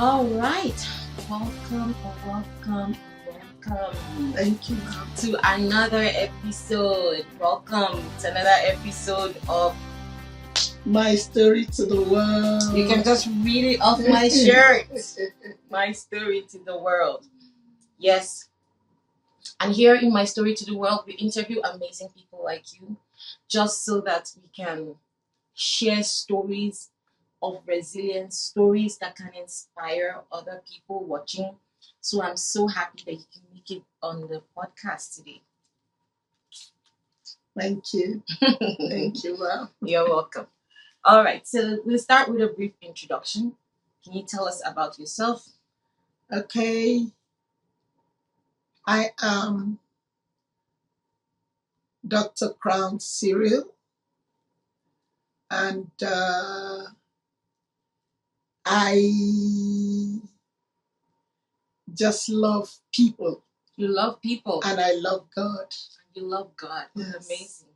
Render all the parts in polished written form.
All right. Welcome. Thank you. To another episode. Welcome to another episode of My Story to the World. You can just read it off my shirt. My Story to the World. Yes. And here in My Story to the World, we interview amazing people like you just so that we can share stories of resilience, stories that can inspire other people watching. So I'm so happy that you can make it on the podcast today. Thank you. Thank you. Wow. You're welcome. All right, so we'll start with a brief introduction. Can you tell us about yourself? Okay. I am Dr. Crown Cyril, and I just love people. You love people. And I love God. You love God. Yes. Amazing.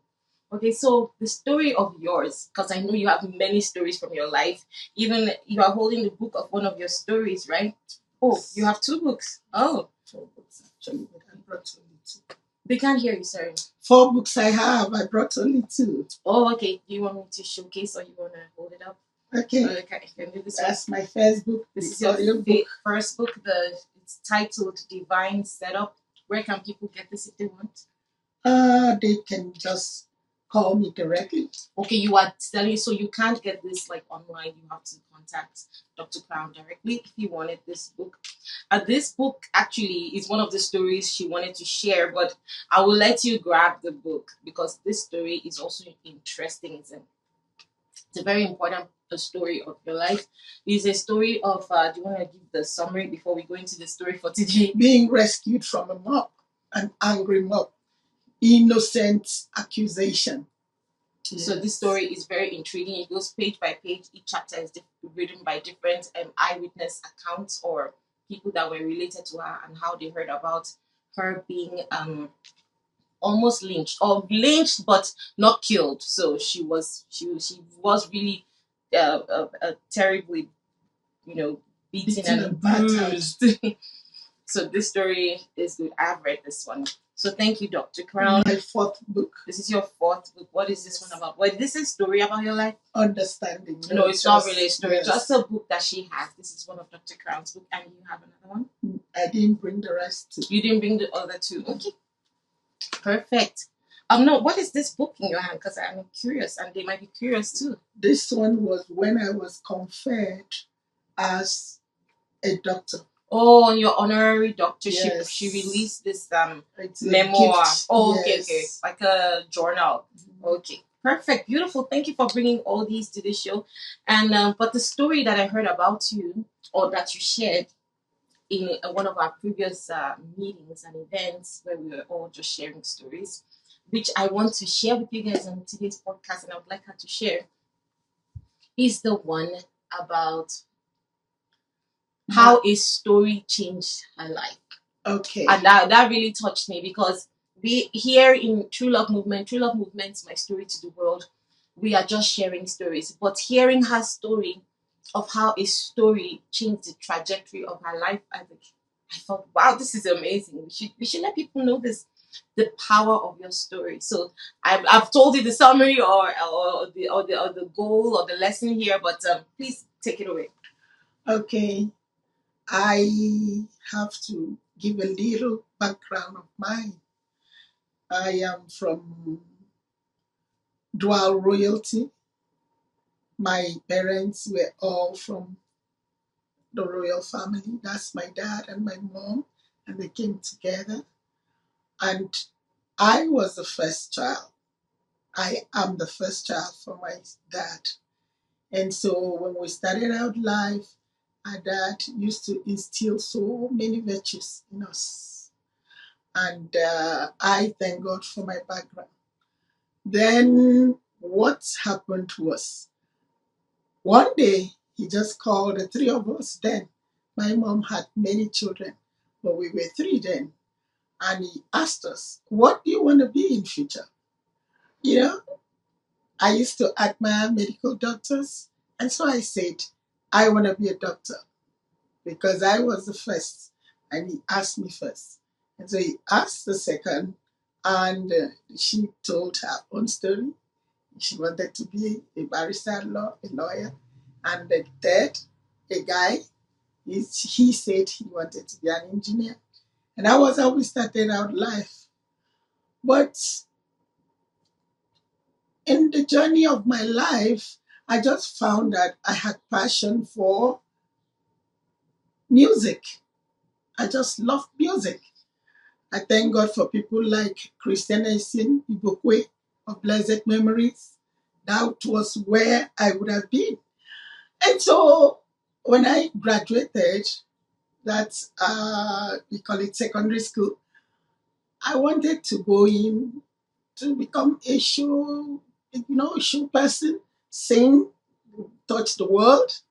Okay, so the story of yours, because I know you have many stories from your life. Even you are holding the book of one of your stories, right? Oh, you have 2 books. Oh. 4 books, actually, but I brought only 2. They can't hear you, sorry. 4 books I have. I brought only 2. Oh, okay. Do you want me to showcase or you want to hold it up? Okay. Okay, can do this. That's my first book. This is your first book. It's titled Divine Setup. Where can people get this if they want? They can just call me directly. Okay, you are telling, so you can't get this like online. You have to contact Dr. Crown directly if you wanted this book. This book actually is one of the stories she wanted to share, but I will let you grab the book because this story is also interesting. It's a very important story of your life. It's a story of, do you want to give the summary before we go into the story for today? Being rescued from a mob, an angry mob, innocent accusation. Yes. So this story is very intriguing. It goes page by page. Each chapter is written by different eyewitness accounts or people that were related to her and how they heard about her being almost lynched but not killed. So she was really terribly, beaten and bruised. So this story is good. I've read this one. So thank you, Dr. Crown. My 4th book. This is your 4th book. What is this one about? Well, this is a story about your life? Understanding. No, it's not really a story. Yes. Just a book that she has. This is one of Dr. Crown's book. And you have another one? I didn't bring the rest. You didn't bring the other 2? Okay. Perfect. No, what is this book in your hand? Because I'm curious, and they might be curious too. This one was when I was conferred as a doctor. Oh, your honorary doctorship. Yes. She released this memoir. Oh, yes. Okay. Like a journal. Mm-hmm. Okay. Perfect. Beautiful. Thank you for bringing all these to the show. And but the story that I heard about you, or that you shared in one of our previous meetings and events where we were all just sharing stories, which I want to share with you guys on today's podcast, and I would like her to share, is the one about how a story changed her life. Okay. And that really touched me because we here in True Love Movement, My Story to the World, we are just sharing stories. But hearing her story of how a story changed the trajectory of her life, I thought, wow, this is amazing. We should let people know the power of your story. So I've told you the summary or the goal or the lesson here, but please take it away. Okay. I have to give a little background of mine. I am from dual royalty. My parents were all from the royal family. That's my dad and my mom, and they came together. And I was the first child. I am the first child for my dad. And so when we started out life, our dad used to instill so many virtues in us. And I thank God for my background. Then what happened was, one day he just called the 3 of us then. My mom had many children, but we were 3 then. And he asked us, what do you want to be in future? You know, I used to admire medical doctors. And so I said, I want to be a doctor. because I was the first, and he asked me first. And so he asked the second, and she told her own story. She wanted to be a barrister, a lawyer. And the third, a guy, he said he wanted to be an engineer. And that was how we started out life. But in the journey of my life, I just found that I had passion for music. I just love music. I thank God for people like Christian Esin Ibokwe of Blessed Memories. That was where I would have been. And so when I graduated, that's we call it secondary school, I wanted to go in to become a show person, sing, touch the world.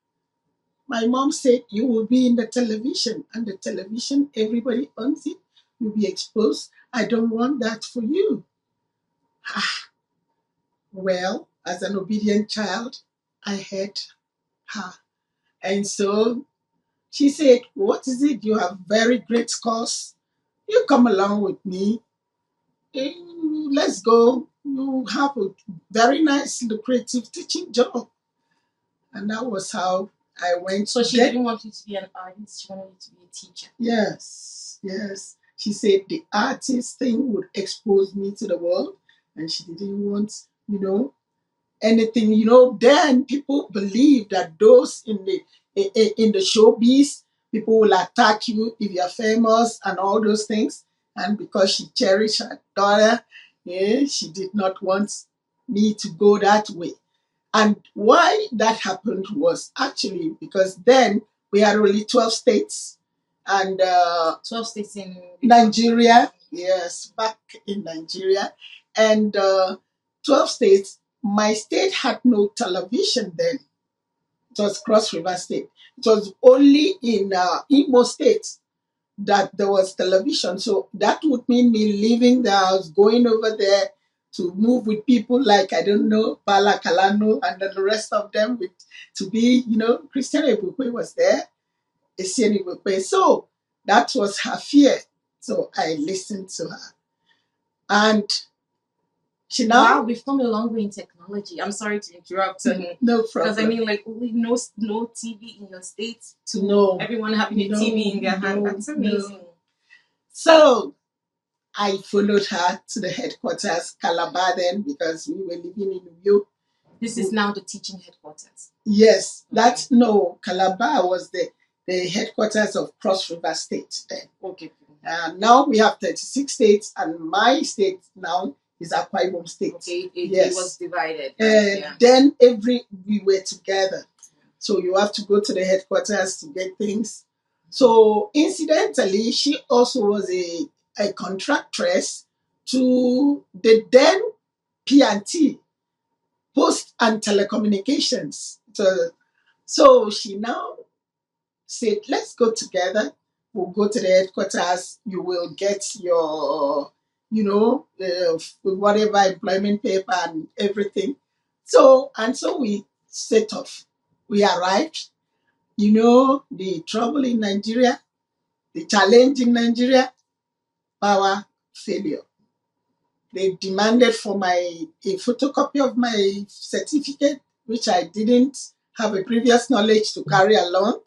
My mom said, you will be in the television, and the television, everybody owns it. You'll be exposed. I don't want that for you. Well, as an obedient child, I heard her. And so she said, what is it? You have very great scores. You come along with me. Eh, let's go. You have a very nice, lucrative teaching job. And that was how I went. So she didn't want you to be an artist, she wanted you to be a teacher. Yes, yes. She said the artist thing would expose me to the world, and she didn't want, anything. Then people believe that those in the showbiz, people will attack you if you're famous and all those things. And because she cherished her daughter, yeah, she did not want me to go that way. And why that happened was actually because then we had only 12 states. And 12 states in Nigeria, yes, back in Nigeria. And 12 states, my state had no television then. It was Cross River State. It was only in Imo State that there was television. So that would mean me leaving the house, going over there to move with people like, I don't know, Bala Kalano and then the rest of them to be, Christian Ebukwe was there, Essien Ebukwe. So that was her fear. So I listened to her. And she now... Wow, we've come a long way in technology. I'm sorry to interrupt. No problem. Because I mean, like, we no TV in your state to everyone having a TV in their hand. That's amazing. So I followed her to the headquarters, Calabar, then, because we were living in New. This is now the teaching headquarters. Yes, Calabar was the headquarters of Cross River State then. Okay. Now we have 36 states, and my state now is Akwa Ibom State. Okay, it was divided. Then we were together. So you have to go to the headquarters to get things. So incidentally, she also was a contractress to the then P&T, Post and Telecommunications. So she now said, let's go together. We'll go to the headquarters. You will get your, whatever employment paper and everything. So we set off. We arrived. The trouble in Nigeria, the challenge in Nigeria, power failure. They demanded for a photocopy of my certificate, which I didn't have a previous knowledge to carry along.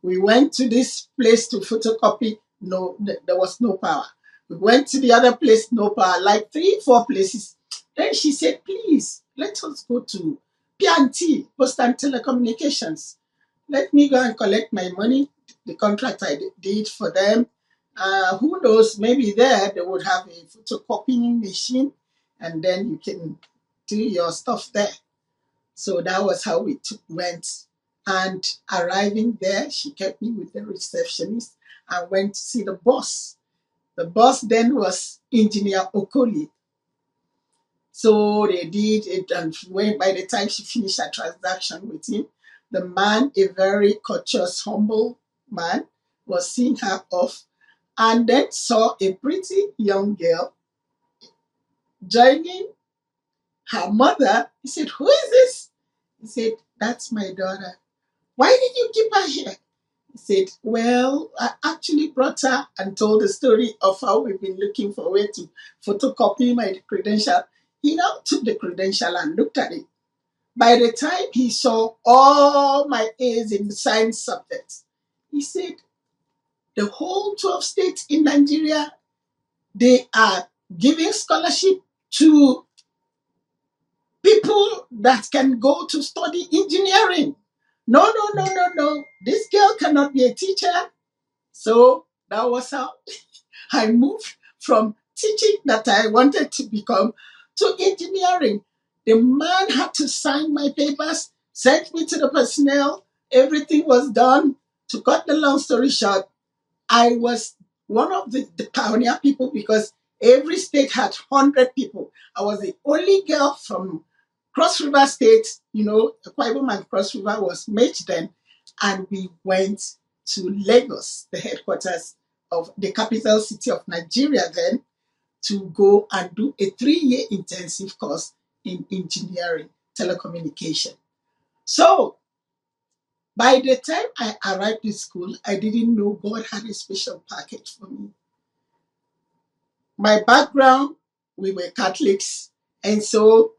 We went to this place to photocopy. No, there was no power. We went to the other place, no power, like 3-4 places. Then she said, please, let us go to P&T, Post and Telecommunications. Let me go and collect my money, the contract I did for them. Who knows, maybe there they would have a photocopying machine, and then you can do your stuff there. So that was how we went. And arriving there, she kept me with the receptionist and went to see the boss. The boss then was Engineer Okoli. So they did it, and by the time she finished her transaction with him, the man, a very courteous, humble man, was seeing her off, and then saw a pretty young girl joining her mother. He said, who is this? He said, that's my daughter. Why did you keep her here? He said, well, I actually brought her and told the story of how we've been looking for a way to photocopy my credential. He now took the credential and looked at it. By the time he saw all my A's in the science subjects, he said, the whole 12 states in Nigeria, they are giving scholarship to people that can go to study engineering. No, no, no, no, no. This girl cannot be a teacher. So that was how I moved from teaching that I wanted to become to engineering. The man had to sign my papers, sent me to the personnel. Everything was done. To cut the long story short, I was one of the pioneer people because every state had 100 people. I was the only girl from Cross River State, Akwa Ibom and Cross River was merged then, and we went to Lagos, the headquarters of the capital city of Nigeria then, to go and do a 3-year intensive course in engineering, telecommunication. So by the time I arrived in school, I didn't know God had a special package for me. My background, we were Catholics, and so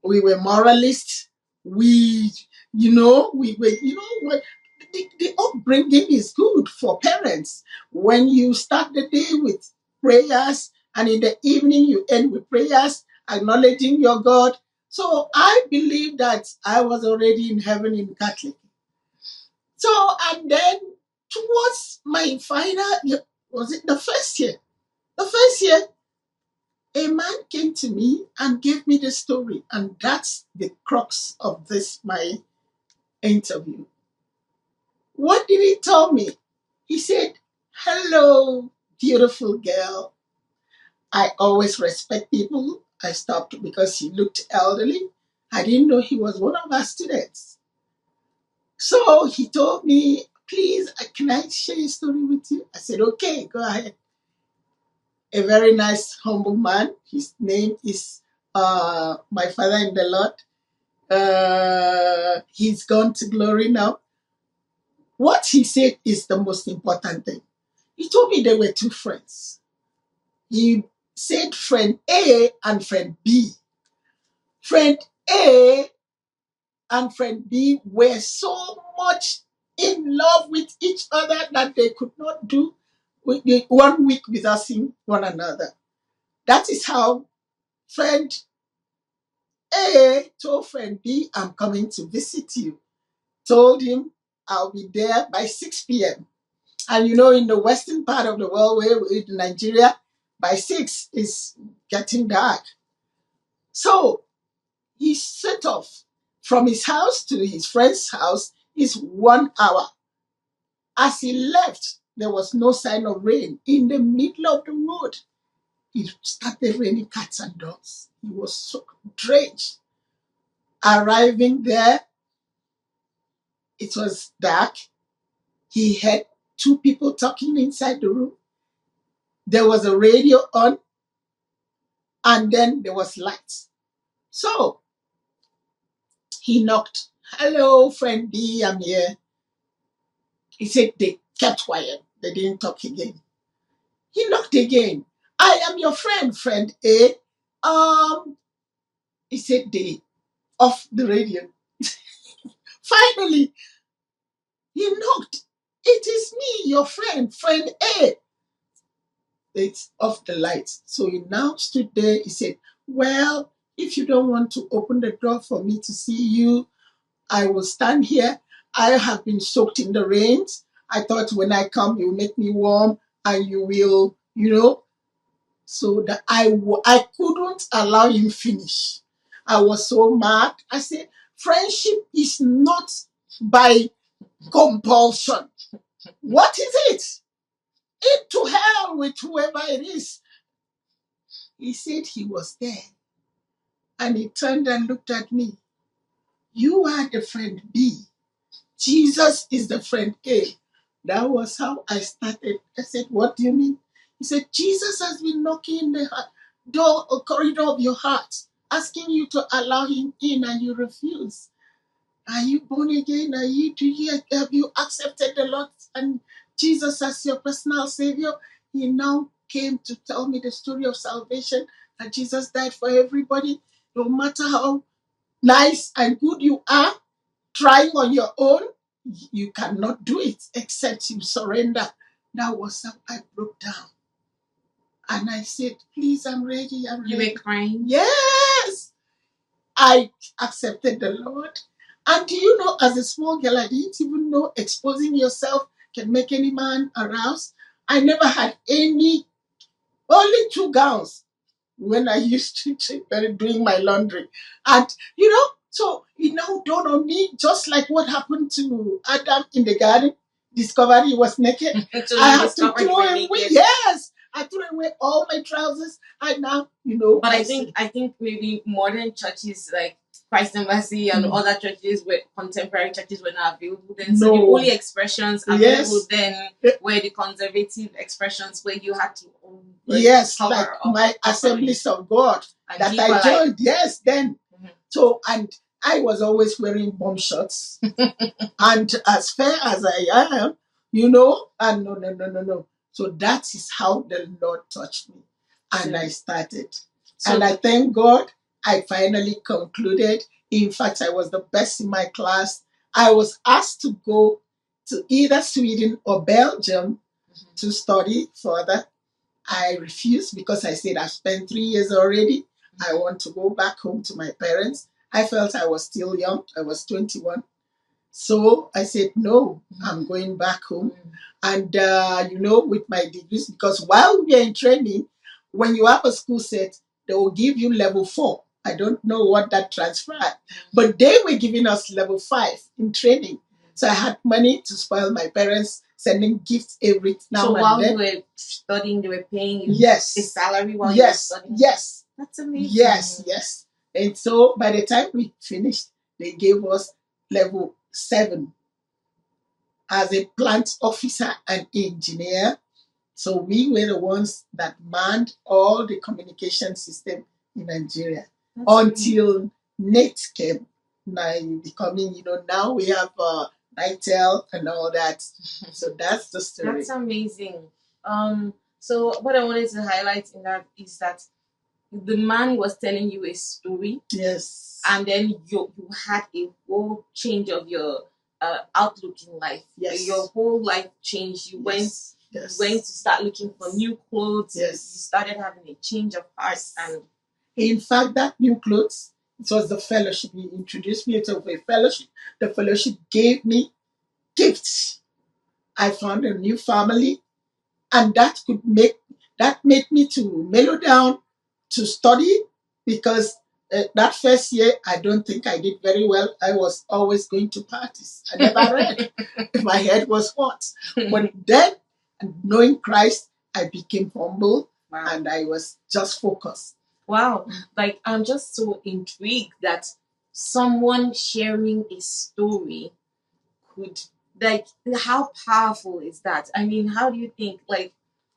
we were moralists. The upbringing is good for parents. When you start the day with prayers, and in the evening you end with prayers, acknowledging your God. So I believe that I was already in heaven in Catholic. So, and then towards my final year, was it the first year? The first year, a man came to me and gave me the story, and that's the crux of this, my interview. What did he tell me? He said, hello, beautiful girl. I always respect people. I stopped because he looked elderly. I didn't know he was one of our students. So he told me, please, can I share a story with you? I said, okay, go ahead. A very nice, humble man. His name is my father in the Lord. He's gone to glory now. What he said is the most important thing. He told me there were two friends. He said friend A and friend B. Friend A and friend B were so much in love with each other that they could not do 1 week without seeing one another. That is how friend A told friend B, I'm coming to visit you. Told him I'll be there by 6 p.m. And in the western part of the world, where in Nigeria, by 6 is getting dark. So he set off from his house to his friend's house is 1 hour. As he left, there was no sign of rain. In the middle of the road, it started raining cats and dogs. He was so drenched. Arriving there, it was dark. He had two people talking inside the room. There was a radio on, and then there was light. So he knocked. Hello, friend B, I'm here. He said they kept quiet. They didn't talk again. He knocked again. I am your friend A. He said they off the radio. Finally, he knocked. It is me, your friend A. It's off the lights. So he now stood there. He said, well, if you don't want to open the door for me to see you, I will stand here. I have been soaked in the rains. I thought when I come, you make me warm and you will, So that I couldn't allow him finish. I was so mad. I said, friendship is not by compulsion. What is it? Into hell with whoever it is. He said he was there. And he turned and looked at me. You are the friend B. Jesus is the friend A. That was how I started. I said, what do you mean? He said, Jesus has been knocking in the door or corridor of your heart, asking you to allow him in and you refuse. Are you born again? Have you accepted the Lord and Jesus as your personal Savior? He now came to tell me the story of salvation, that Jesus died for everybody. No matter how nice and good you are, trying on your own, you cannot do it except you surrender. That was how I broke down. And I said, please, I'm ready. You were crying? Yes. I accepted the Lord. And do you know, as a small girl, I didn't even know exposing yourself can make any man aroused. I never had only 2 gowns when I used to doing my laundry. And, so it now dawned on me, just like what happened to Adam in the garden, discovered he was naked. So I you had to discovered you throw were away, naked. yes, I threw away all my trousers. And now, But I think maybe modern churches like Christ and Mercy and other churches where contemporary churches were not available then. So the only expressions available then were the conservative expressions where you had to cover like my Assemblies of God that I joined. Yes, then. So, and I was always wearing bomb shorts. And as fair as I am, and no. So that is how the Lord touched me. And I started. And I thank God I finally concluded. In fact, I was the best in my class. I was asked to go to either Sweden or Belgium to study further. I refused because I said I've spent 3 years already. I want to go back home to my parents. I felt I was still young. I was 21. So I said, no, I'm going back home. And, with my degrees, because while we are in training, when you have a school set, they will give you level 4. I don't know what that transferred, but they were giving us level 5 in training. So I had money to spoil my parents, sending gifts every now and then. So while you were studying, they were paying you a salary while you were studying? Yes. That's amazing. Yes. And so by the time we finished, they gave us level 7 as a plant officer and engineer. So we were the ones that manned all the communication system in Nigeria. That's until NET came. Now becoming, now we have Nitel and all that. So that's the story. That's amazing. So what I wanted to highlight in that is that the man was telling you a story. Yes. And then you had a whole change of your outlook in life. Yes. Your whole life changed. You went to start looking for new clothes. Yes. You started having a change of heart. And in fact, that new clothes, it was the fellowship. He introduced me to a fellowship. The fellowship gave me gifts. I found a new family, and that made me to mellow down to study, because that first year I don't think I did very well. I was always going to parties. I never read. My head was hot. But then, knowing Christ, I became humble. Wow. And I was just focused. Wow. Like, I'm just so intrigued that someone sharing a story could, like, how powerful is that? I mean, how do you think, like,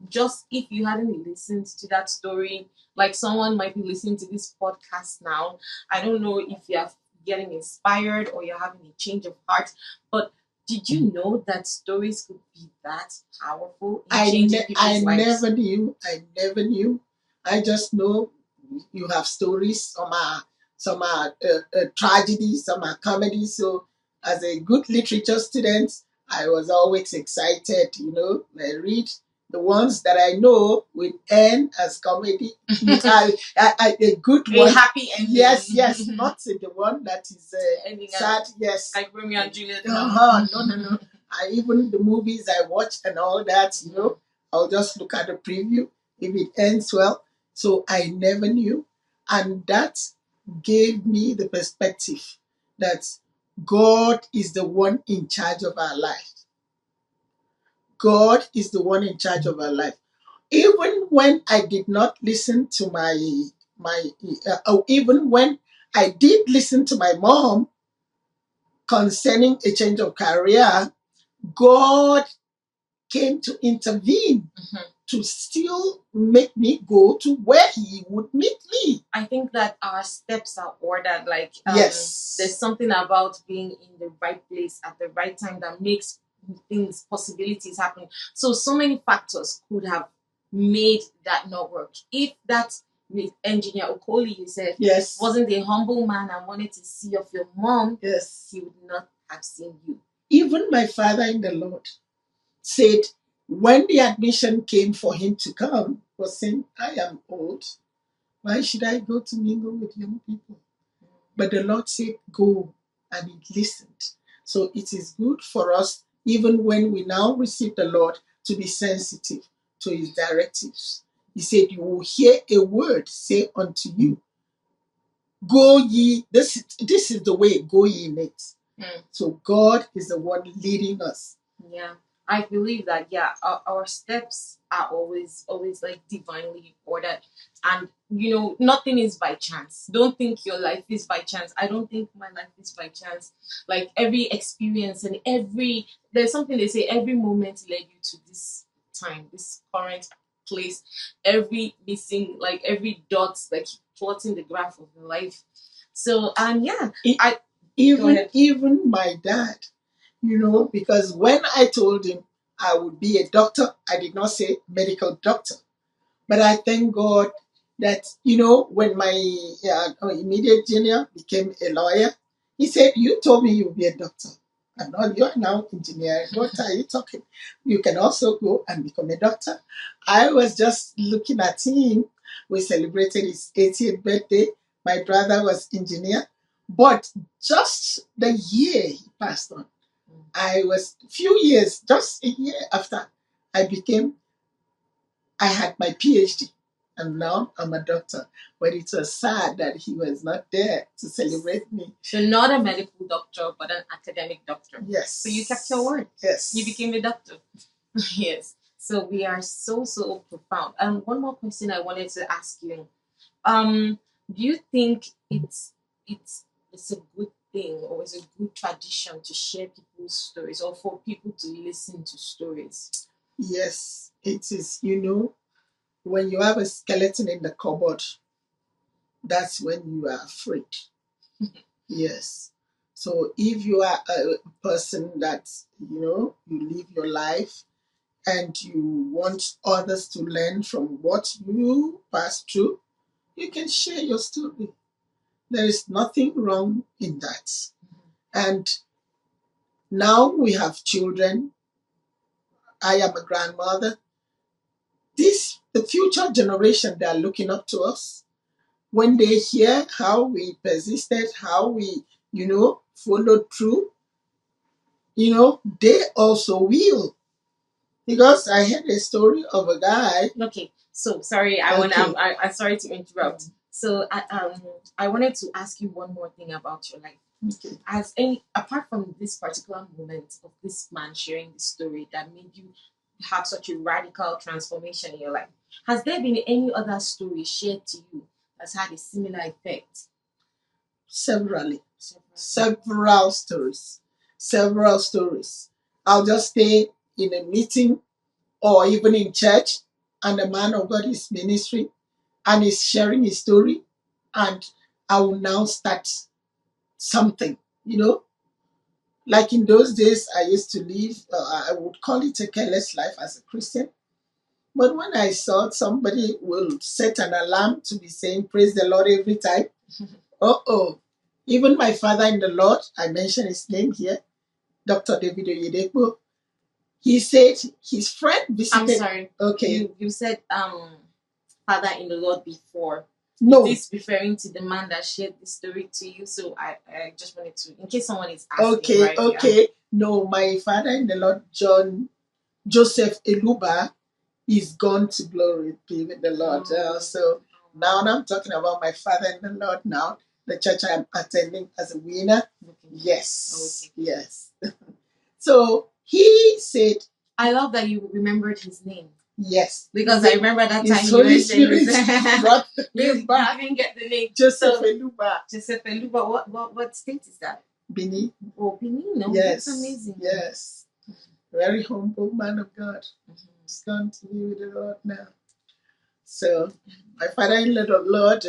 just if you hadn't listened to that story, like someone might be listening to this podcast now, I don't know if you're getting inspired or you're having a change of heart, but did you know that stories could be that powerful in changing people's lives? I never knew. I just know you have stories. Some are tragedies, some are comedies. So as a good literature student, I was always excited. I read the ones that I know will end as comedy. A good one. A happy ending. Yes. Not the one that is sad. Yes. Like Romeo and Juliet. No. Even the movies I watch and all that, I'll just look at the preview if it ends well. So I never knew. And that gave me the perspective that God is the one in charge of our life. God is the one in charge of our life. Even when I did not listen to even when I did listen to my mom concerning a change of career, God came to intervene to still make me go to where he would meet me. I think that our steps are ordered. Like, Yes. there's something about being in the right place at the right time that makes things, possibilities happen. So many factors could have made that not work. If that engineer Okoli, you said, Yes. wasn't a humble man and wanted to see of your mom, Yes. he would not have seen you. Even my father in the Lord said, when the admission came for him to come, was saying, I am old. Why should I go to mingle with young people? But the Lord said, go, and he listened. So it is good for us, even when we now receive the Lord, to be sensitive to his directives. He said, you will hear a word say unto you, go ye, this is the way, go ye in it. So God is the one leading us. Yeah, I believe that. Yeah, our steps are always like divinely ordered, and nothing is by chance. Don't think your life is by chance. I don't think my life is by chance. Like, every experience and there's something they say, every moment led you to this time, this current place. Every missing, like every dot, like plotting the graph of your life. So yeah, even my dad, because when I told him I would be a doctor, I did not say medical doctor. But I thank God that, when my immediate junior became a lawyer, he said, you told me you'll be a doctor. And now you're now engineer. What are you talking? You can also go and become a doctor. I was just looking at him. We celebrated his 80th birthday. My brother was engineer. But just the year he passed on, I was few years, just a year after I had my PhD, and now I'm a doctor. But it was sad that he was not there to celebrate me. So not a medical doctor, but an academic doctor. Yes. So you kept your word. Yes. You became a doctor. Yes. So we are so profound. And one more question I wanted to ask you. Do you think it's a good thing, or is a good tradition to share people's stories, or for people to listen to stories? Yes, it is. When you have a skeleton in the cupboard, that's when you are afraid. Yes. So if you are a person that, you live your life and you want others to learn from what you passed through, you can share your story. There is nothing wrong in that. And now we have children. I am a grandmother. The future generation, they are looking up to us. When they hear how we persisted, how we, followed through, they also will. Because I heard a story of a guy. Okay, so sorry, I'm sorry to interrupt. So I wanted to ask you one more thing about your life. Okay. Apart from this particular moment of this man sharing the story that made you have such a radical transformation in your life, has there been any other story shared to you that's had a similar effect? Several stories. Several stories. I'll just stay in a meeting or even in church, and the man of God is ministering and is sharing his story, and I will now start something, Like in those days, I used to live, I would call it a careless life as a Christian. But when I saw somebody will set an alarm to be saying, praise the Lord every time, even my father in the Lord, I mentioned his name here, Dr. David Oyedepo, he said his friend visited. I'm sorry. Okay. You said father in the Lord before. No. Is this referring to the man that shared the story to you? So I just wanted to, in case someone is asking. Okay. No, my father in the Lord, Joseph Eluba, is gone to glory, be with the Lord. So now I'm talking about my father in the Lord now, the church I'm attending as a winner. Okay. Yes. Okay. Yes. So he said, I love that you remembered his name. Yes. Because I remember that time you Holy Spirit brought you didn't get the name. Joseph Eluba. Joseph Eluba. What state is that? Benin. Oh, Benin. No, yes. That's amazing. Yes. Very humble man of God. He's gone to be with the Lord now. So my father-in-law, the Lord,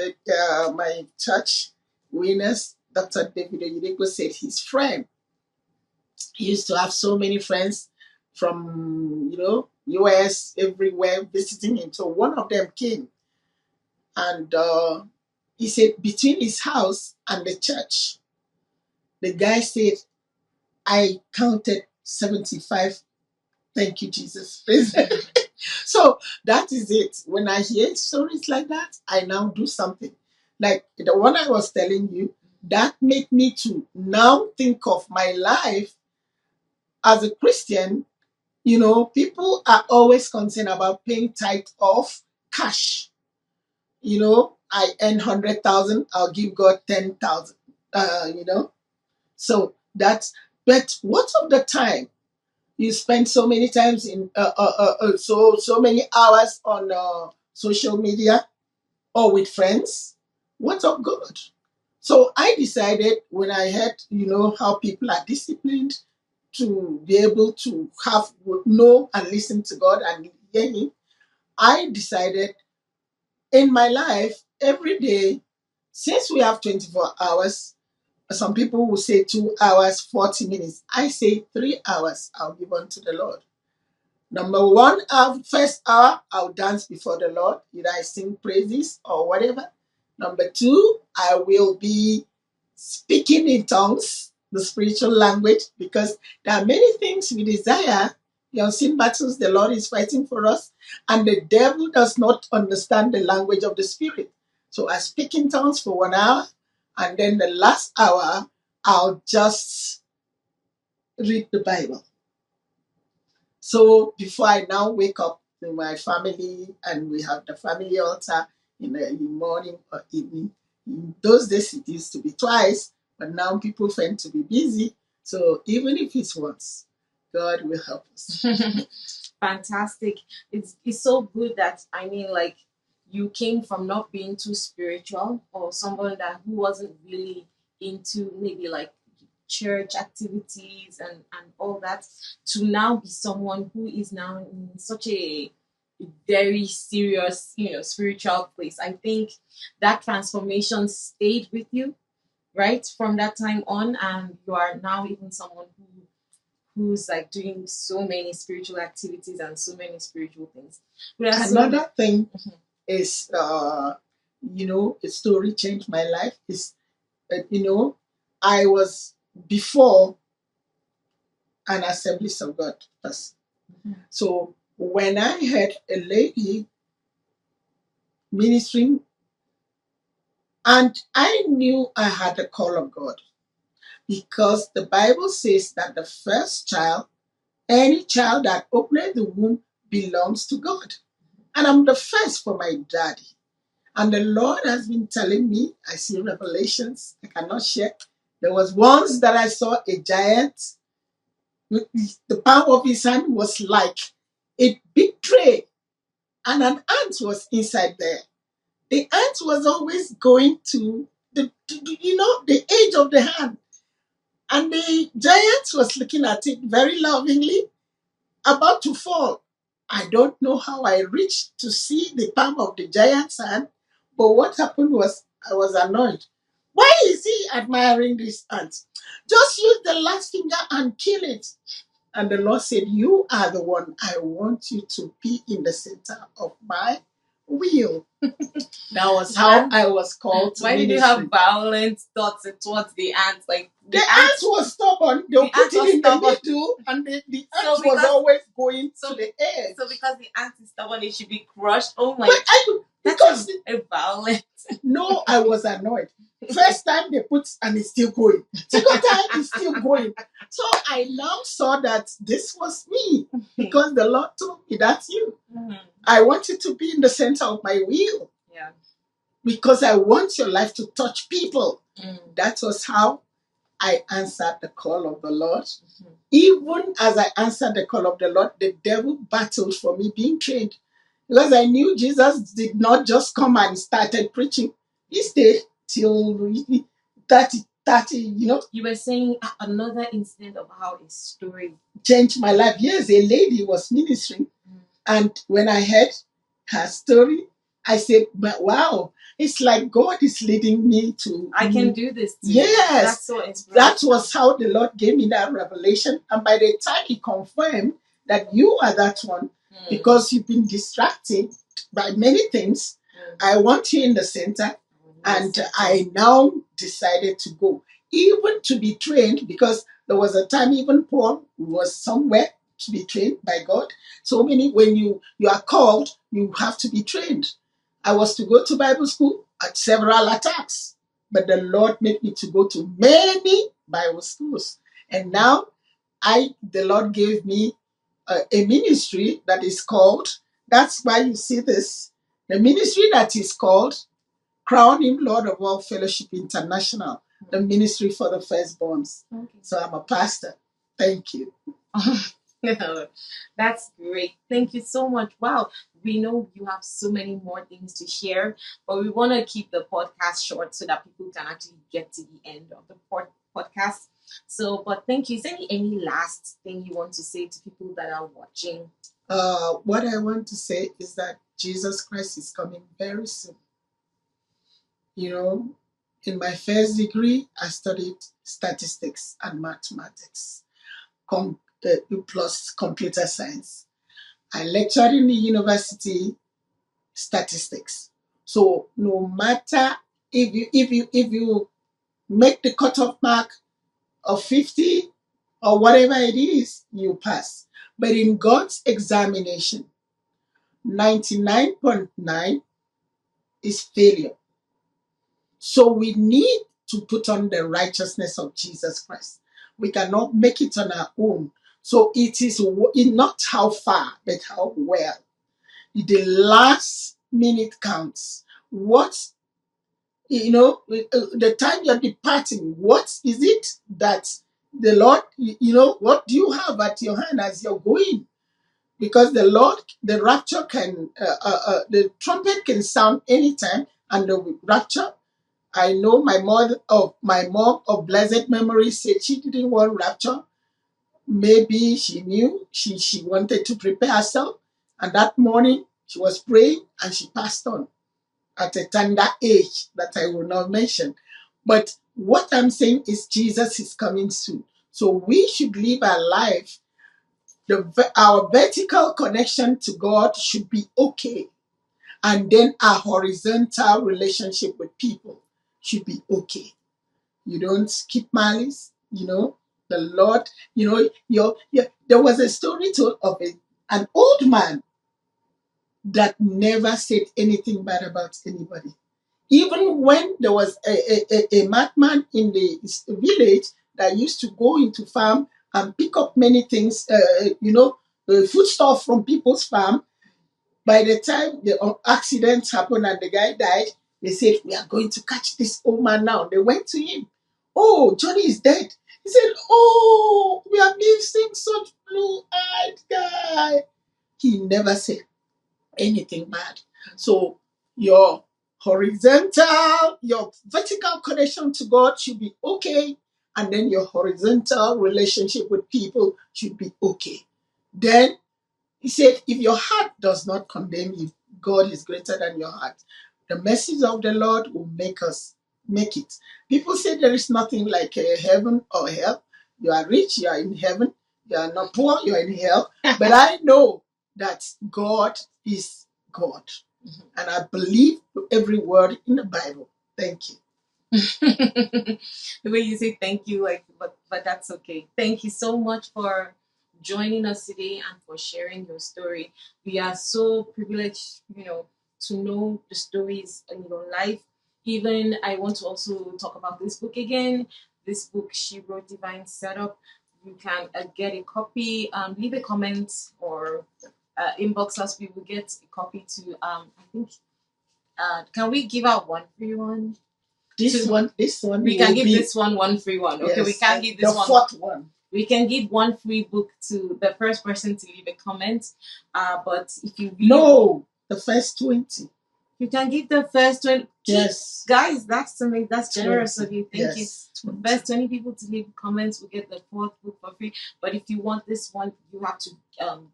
my church winners, Dr. David Oyedepo said his friend. He used to have so many friends from, US, everywhere visiting him. So one of them came and he said between his house and the church, the guy said, I counted 75. Thank you, Jesus. So that is it. When I hear stories like that, I now do something. Like the one I was telling you, that made me to now think of my life as a Christian. People are always concerned about paying tithe of cash. I earn 100,000, I'll give God 10,000. So that's. But what of the time you spend so many times in so many hours on social media or with friends? What of God? So I decided when I heard, how people are disciplined to be able to know and listen to God and hear Him, I decided in my life every day, since we have 24 hours, some people will say 2 hours, 40 minutes. I say 3 hours I'll give unto the Lord. Number one, first hour, I'll dance before the Lord. Either I sing praises or whatever. Number two, I will be speaking in tongues, the spiritual language, because there are many things we desire. The unseen battles the Lord is fighting for us, and the devil does not understand the language of the Spirit. So I speak in tongues for 1 hour, and then the last hour, I'll just read the Bible. So before I now wake up to my family and we have the family altar in the morning or evening. In those days it used to be twice, but now people tend to be busy. So even if it's once, God will help us. Fantastic. It's so good that like you came from not being too spiritual or someone who wasn't really into maybe like church activities and all that to now be someone who is now in such a very serious spiritual place. I think that transformation stayed with you right from that time on, and you are now even someone who's like doing so many spiritual activities and so many spiritual things. Another thing is a story changed my life is I was before an Assemblies of God person. So when I heard a lady ministering, and I knew I had the call of God, because the Bible says that the first child, any child that opened the womb, belongs to God. And I'm the first for my daddy. And the Lord has been telling me, I see revelations I cannot share. There was once that I saw a giant. The palm of his hand was like a big tray, and an ant was inside there. The ant was always going to the edge of the hand, and the giant was looking at it very lovingly, about to fall. I don't know how I reached to see the palm of the giant's hand, but what happened was I was annoyed. Why is he admiring this ant? Just use the last finger and kill it. And the Lord said, you are the one I want you to be in the center of my will. That was how I was called to Why did you have violent thoughts towards the ants? Like the ant was stubborn. They put it in the middle, and the ant was always going to the edge. So because the ant is stubborn, it should be crushed. Oh my! Because a violent. No, I was annoyed. First time they put, and it's still going. Second time it's still going. So I now saw that this was me, because the Lord told me, that's you. I want you to be in the center of my will. Yeah. Because I want your life to touch people. That was how I answered the call of the Lord. Even as I answered the call of the Lord, the devil battled for me being trained. Because I knew Jesus did not just come and started preaching. He stayed till 30, You were saying another incident of how a story changed my life. Yes, a lady was ministering. And when I heard her story, I said, "But wow, it's like God is leading me to. I can do this too." Yes. That's so inspirational. That was how the Lord gave me that revelation. And by the time He confirmed that you are that one, because you've been distracted by many things, I want you in the center. And I now decided to go, even to be trained, because there was a time even Paul was somewhere to be trained by God. So many, when you are called, you have to be trained. I was to go to Bible school at several attacks, but the Lord made me to go to many Bible schools. And now the Lord gave me a ministry that is called, that's why you see this, the ministry that is called Crown Him Lord of All Fellowship International, the ministry for the firstborns. Okay. So I'm a pastor. Thank you. That's great. Thank you so much. Wow. We know you have so many more things to share, but we want to keep the podcast short so that people can actually get to the end of the podcast. So, but thank you. Is there any last thing you want to say to people that are watching? What I want to say is that Jesus Christ is coming very soon. In my first degree, I studied statistics and mathematics, plus computer science. I lectured in the university statistics. So no matter if you make the cutoff mark of 50 or whatever it is, you pass. But in God's examination, 99.9 is failure. So we need to put on the righteousness of Jesus Christ. We cannot make it on our own. So it is not how far, but how well. The last minute counts. The time you're departing, what is it that the Lord, what do you have at your hand as you're going? Because the rapture the trumpet can sound anytime, and the rapture, I know my mom of blessed memory said she didn't want rapture. Maybe she knew she wanted to prepare herself, and that morning she was praying and she passed on at a tender age that I will not mention. But what I'm saying is Jesus is coming soon. So we should live our life. Our vertical connection to God should be okay. And then our horizontal relationship with people should be okay. You don't keep malice, the Lord, there was a story told of an old man that never said anything bad about anybody. Even when there was a madman in the village that used to go into farm and pick up many things, foodstuff from people's farm, by the time the accident happened and the guy died, they said, "We are going to catch this old man now." They went to him. "Oh, Johnny is dead." He said, "Oh, we are missing such blue-eyed guy." He never said anything bad. So your vertical connection to God should be okay. And then your horizontal relationship with people should be okay. Then he said, if your heart does not condemn you, God is greater than your heart. The message of the Lord will make it. People say there is nothing like heaven or hell. You are rich, you are in heaven. You are not poor, you are in hell. But I know that God is God. Mm-hmm. And I believe every word in the Bible. Thank you. The way you say thank you, but that's okay. Thank you so much for joining us today and for sharing your story. We are so privileged, to know the stories in your life. Even I want to also talk about this book again. This book she wrote, Divine Setup. You can get a copy. Leave a comment or inbox us. We will get a copy to. I think. Can we give out one free one? This one. We can give this one free one. Okay, yes, we can't give this the fourth one. We can give one free book to the first person to leave a comment. But if you the first 20. You can give the first 20. Yes. Guys, that's something that's generous 20. of you. Thank Yes. you. The first 20 people to leave comments will get the fourth book for free. But if you want this one, you have to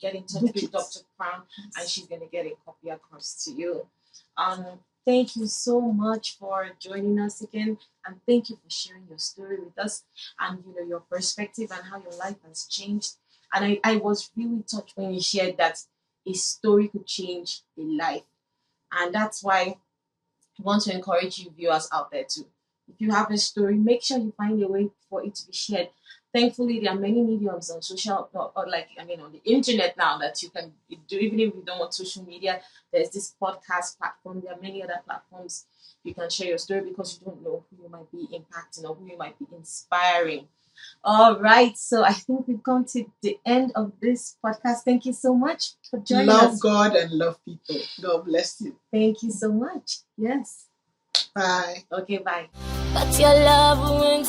get in touch Book with it. Dr. Crown, and she's gonna get a copy across to you. Thank you so much for joining us again, and thank you for sharing your story with us, and your perspective and how your life has changed. And I was really touched when you shared that a story could change a life, and that's why I want to encourage you viewers out there too. If you have a story, make sure you find a way for it to be shared. Thankfully, there are many mediums on social, or like on the internet now that you can do. Even if you don't want social media, there's this podcast platform. There are many other platforms you can share your story, because you don't know who you might be impacting or who you might be inspiring. All right, so I think we've come to the end of this podcast. Thank you so much for joining us. Love God and love people. God bless you. Thank you so much. Yes. Bye. Okay, bye. But your love won't